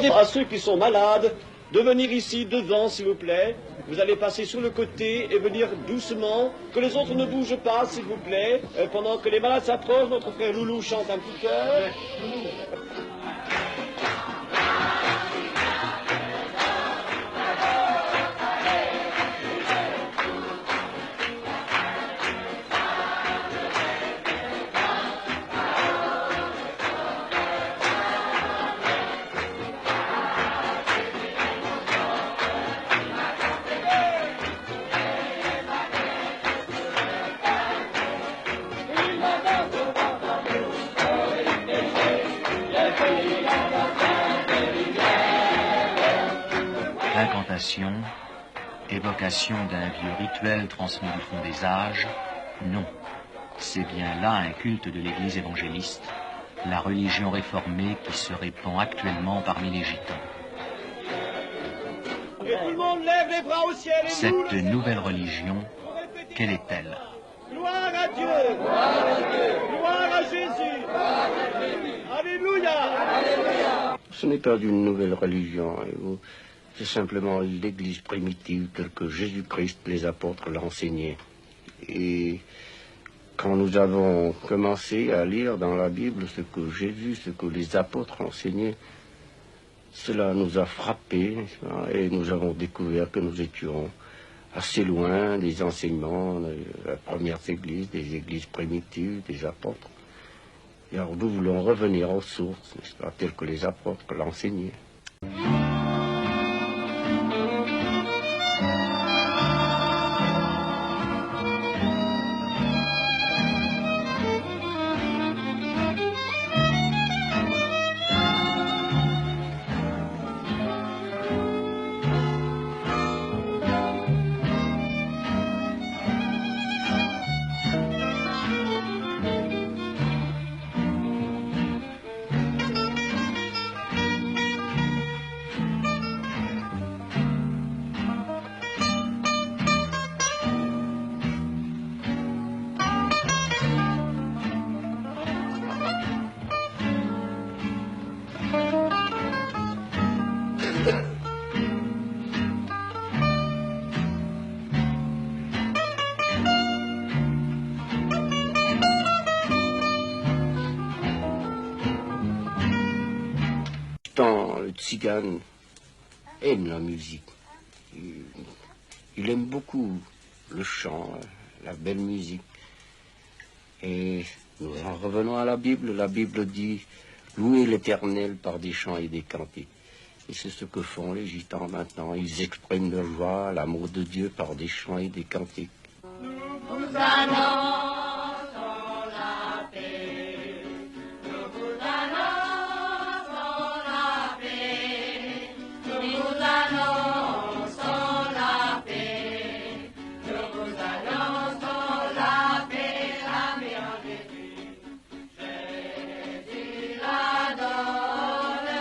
Demandez à ceux qui sont malades de venir ici devant, s'il vous plaît. Vous allez passer sur le côté et venir doucement. Que les autres ne bougent pas, s'il vous plaît. Pendant que les malades s'approchent, notre frère Loulou chante un petit chœur. Incantation, évocation d'un vieux rituel transmis du fond des âges, non. C'est bien là un culte de l'Église évangéliste, la religion réformée qui se répand actuellement parmi les gitans. Que tout le monde lève les bras au ciel et Cette nouvelle religion, quelle est-elle? Gloire à Dieu! Gloire à Dieu! Gloire à Jésus! Gloire à Jésus! Alléluia! Alléluia! Ce n'est pas une nouvelle religion, c'est simplement l'Église primitive telle que Jésus-Christ, les apôtres l'enseignaient. Et quand nous avons commencé à lire dans la Bible ce que Jésus, ce que les apôtres enseignaient, cela nous a frappés, et nous avons découvert que nous étions assez loin des enseignements des premières églises, des églises primitives, des apôtres. Et alors nous voulons revenir aux sources, n'est-ce pas, telles que les apôtres l'enseignaient. Le tzigane aime la musique. Il aime beaucoup le chant, la belle musique. Et nous en revenons à la Bible. La Bible dit « Louez l'Éternel par des chants et des cantiques ». Et c'est ce que font les gitans maintenant. Ils expriment leur joie, l'amour de Dieu par des chants et des cantiques. Nous annonçons la paix. Nous vous annonçons la paix. Nous vous annonçons la paix. Nous vous annonçons la paix. La paix en Jésus. Jésus la donne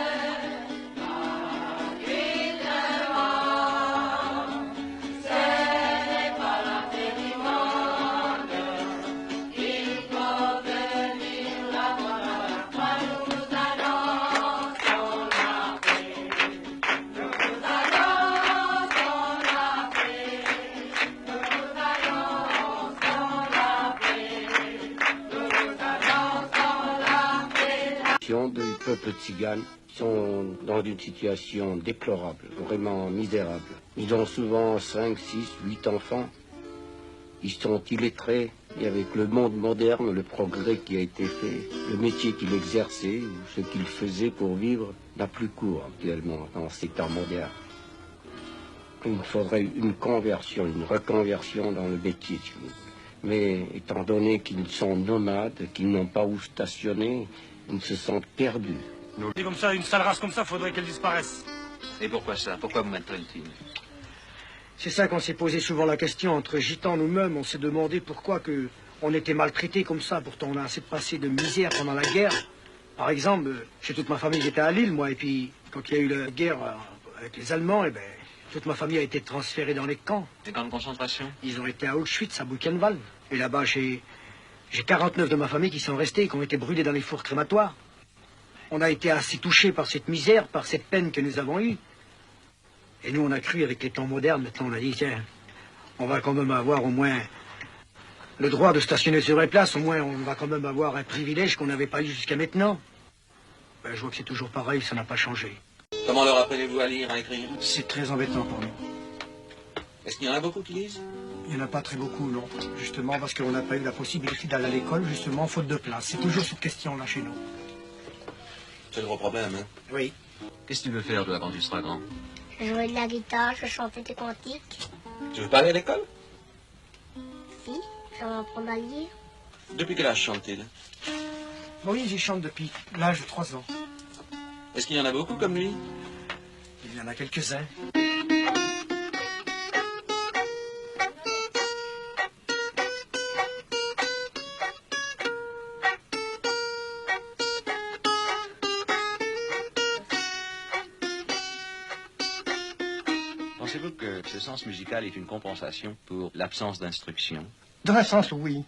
gratuitement. Ce n'est pas la paix du monde. Il faut venir la voir à la croix. Nous vous annonçons la paix. Nous vous annonçons la paix. Nous vous annonçons la paix. Nous vous annonçons la paix. Du peuple tzigane sont dans une situation déplorable, vraiment misérable. Ils ont souvent 5, 6, 8 enfants. Ils sont illettrés. Et avec le monde moderne, le progrès qui a été fait, le métier qu'ils exerçaient, ou ce qu'ils faisaient pour vivre, n'a plus cours actuellement dans ces temps modernes. Il faudrait une conversion, une reconversion dans le métier. Mais étant donné qu'ils sont nomades, qu'ils n'ont pas où stationner, ils se sentent perdus. C'est comme ça, une sale race comme ça, faudrait qu'elle disparaisse. Et pourquoi ça? Pourquoi vous maltraitez-t-il? C'est ça qu'on s'est posé souvent la question. Entre gitans nous-mêmes, on s'est demandé pourquoi on était maltraités comme ça. Pourtant, on a assez passé de misère pendant la guerre. Par exemple, chez toute ma famille, j'étais à Lille, moi. Et puis, quand il y a eu la guerre avec les Allemands, toute ma famille a été transférée dans les camps. Les camps de concentration? Ils ont été à Auschwitz, à Buchenwald. Et là-bas, j'ai 49 de ma famille qui sont restés, qui ont été brûlés dans les fours crématoires. On a été assez touchés par cette misère, par cette peine que nous avons eue. Et nous, on a cru avec les temps modernes, maintenant on a dit, tiens, on va quand même avoir au moins le droit de stationner sur les places, au moins on va quand même avoir un privilège qu'on n'avait pas eu jusqu'à maintenant. Ben, je vois que c'est toujours pareil, ça n'a pas changé. Comment leur apprenez-vous à lire, à écrire? C'est très embêtant pour nous. Est-ce qu'il y en a beaucoup qui lisent? Il n'y en a pas très beaucoup, non. Justement, parce qu'on n'a pas eu la possibilité d'aller à l'école, justement, faute de place. C'est toujours cette question-là chez nous. C'est le gros problème, hein? Oui. Qu'est-ce que tu veux faire, toi, quand tu seras grand? Je jouais de la guitare, je chantais des cantiques. Tu veux pas aller à l'école? Si, je vais apprendre à lire. Depuis quel âge chante-t-il? Oui, j'y chante depuis l'âge de 3 ans. Est-ce qu'il y en a beaucoup comme lui? Il y en a quelques-uns. Pensez-vous que ce sens musical est une compensation pour l'absence d'instruction? Dans un sens, oui.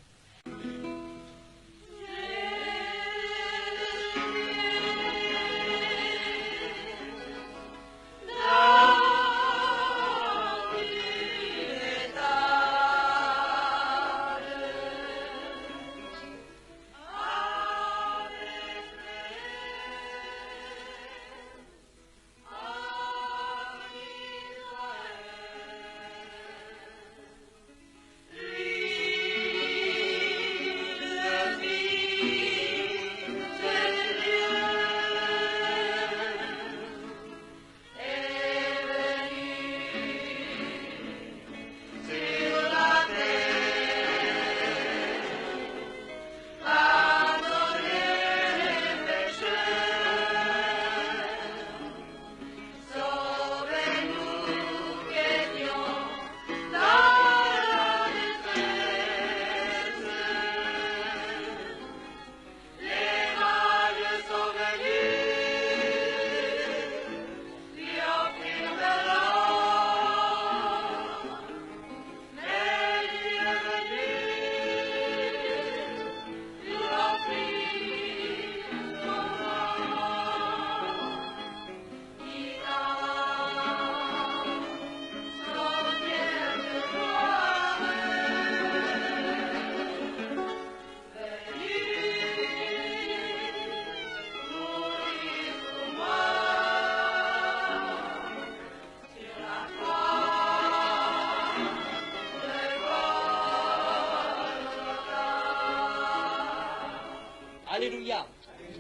Alléluia.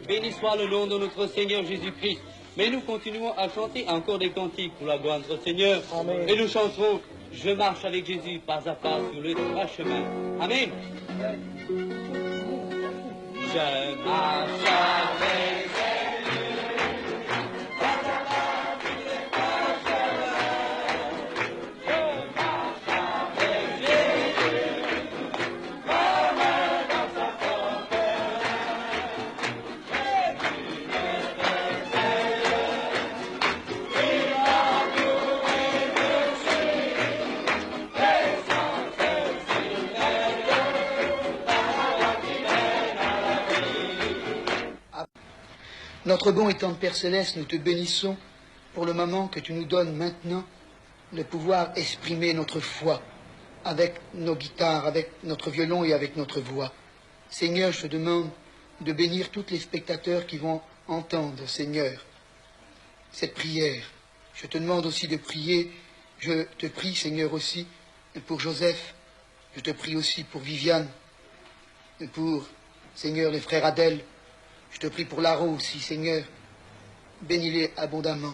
Béni soit le nom de notre Seigneur Jésus-Christ. Mais nous continuons à chanter encore des cantiques pour la gloire de notre Seigneur. Amen. Et nous chanterons « Je marche avec Jésus pas à pas sur le droit chemin ». Amen. Je marche avec Notre bon et tendre Père Céleste, nous te bénissons pour le moment que tu nous donnes maintenant de pouvoir exprimer notre foi avec nos guitares, avec notre violon et avec notre voix. Seigneur, je te demande de bénir tous les spectateurs qui vont entendre, Seigneur, cette prière. Je te demande aussi de prier, je te prie, Seigneur, aussi pour Joseph, je te prie aussi pour Viviane, et pour, Seigneur, les frères Adèle. Je te prie pour Laro aussi, Seigneur. Bénis-les abondamment.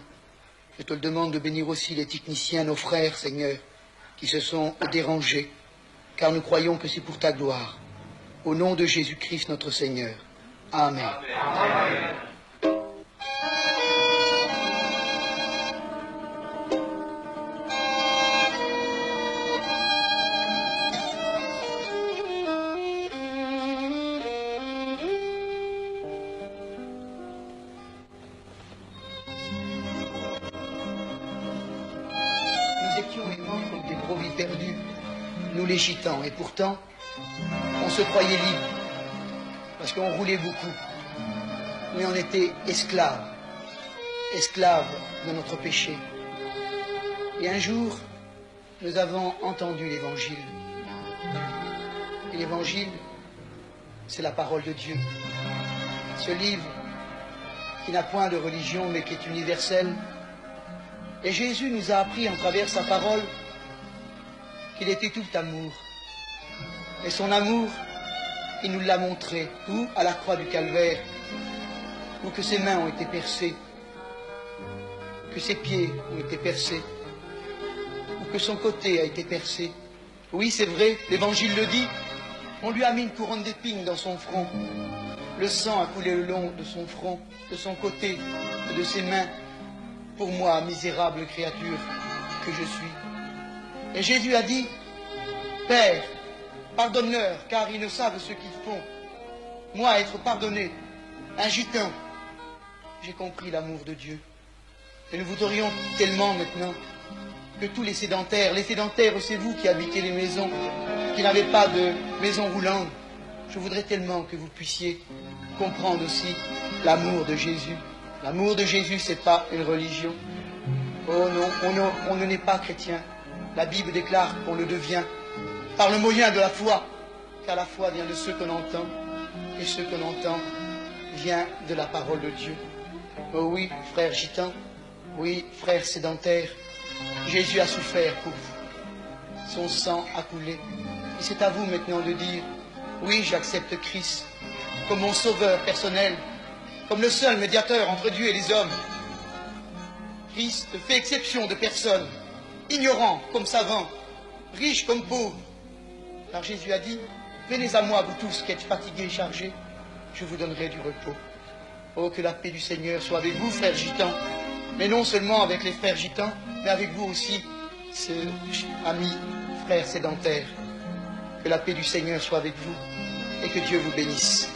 Je te le demande de bénir aussi les techniciens, nos frères, Seigneur, qui se sont dérangés, car nous croyons que c'est pour ta gloire. Au nom de Jésus-Christ, notre Seigneur. Amen. Amen. Nous les gitans, et pourtant, on se croyait libre, parce qu'on roulait beaucoup. mais on était esclaves, esclaves de notre péché. Et un jour, nous avons entendu l'Évangile. Et l'Évangile, c'est la parole de Dieu. Ce livre qui n'a point de religion, mais qui est universel. Et Jésus nous a appris, en travers sa parole, qu'il était tout amour. Et son amour, il nous l'a montré, où à la croix du Calvaire, où que ses mains ont été percées, que ses pieds ont été percés, ou que son côté a été percé. Oui, c'est vrai, l'Évangile le dit, on lui a mis une couronne d'épines dans son front. Le sang a coulé le long de son front, de son côté, et de ses mains, pour moi, misérable créature que je suis. Et Jésus a dit, Père, pardonne-leur, car ils ne savent ce qu'ils font. Moi, être pardonné, un gitan, j'ai compris l'amour de Dieu. Et nous voudrions tellement maintenant que tous les sédentaires, c'est vous qui habitez les maisons, qui n'avez pas de maison roulante, je voudrais tellement que vous puissiez comprendre aussi l'amour de Jésus. L'amour de Jésus, ce n'est pas une religion. Oh non, on ne n'est pas chrétien. La Bible déclare qu'on le devient par le moyen de la foi, car la foi vient de ce qu'on entend, et ce qu'on entend vient de la parole de Dieu. Oh oui, frère gitan, oui, frère sédentaire, Jésus a souffert pour vous. Son sang a coulé. Et c'est à vous maintenant de dire, oui, j'accepte Christ comme mon sauveur personnel, comme le seul médiateur entre Dieu et les hommes. Christ fait exception de personne, ignorant comme savant, riche comme pauvre. Car Jésus a dit, venez à moi, vous tous qui êtes fatigués et chargés, je vous donnerai du repos. Oh, que la paix du Seigneur soit avec vous, frères gitans, mais non seulement avec les frères gitans, mais avec vous aussi, ce ami, frère sédentaire. Que la paix du Seigneur soit avec vous et que Dieu vous bénisse.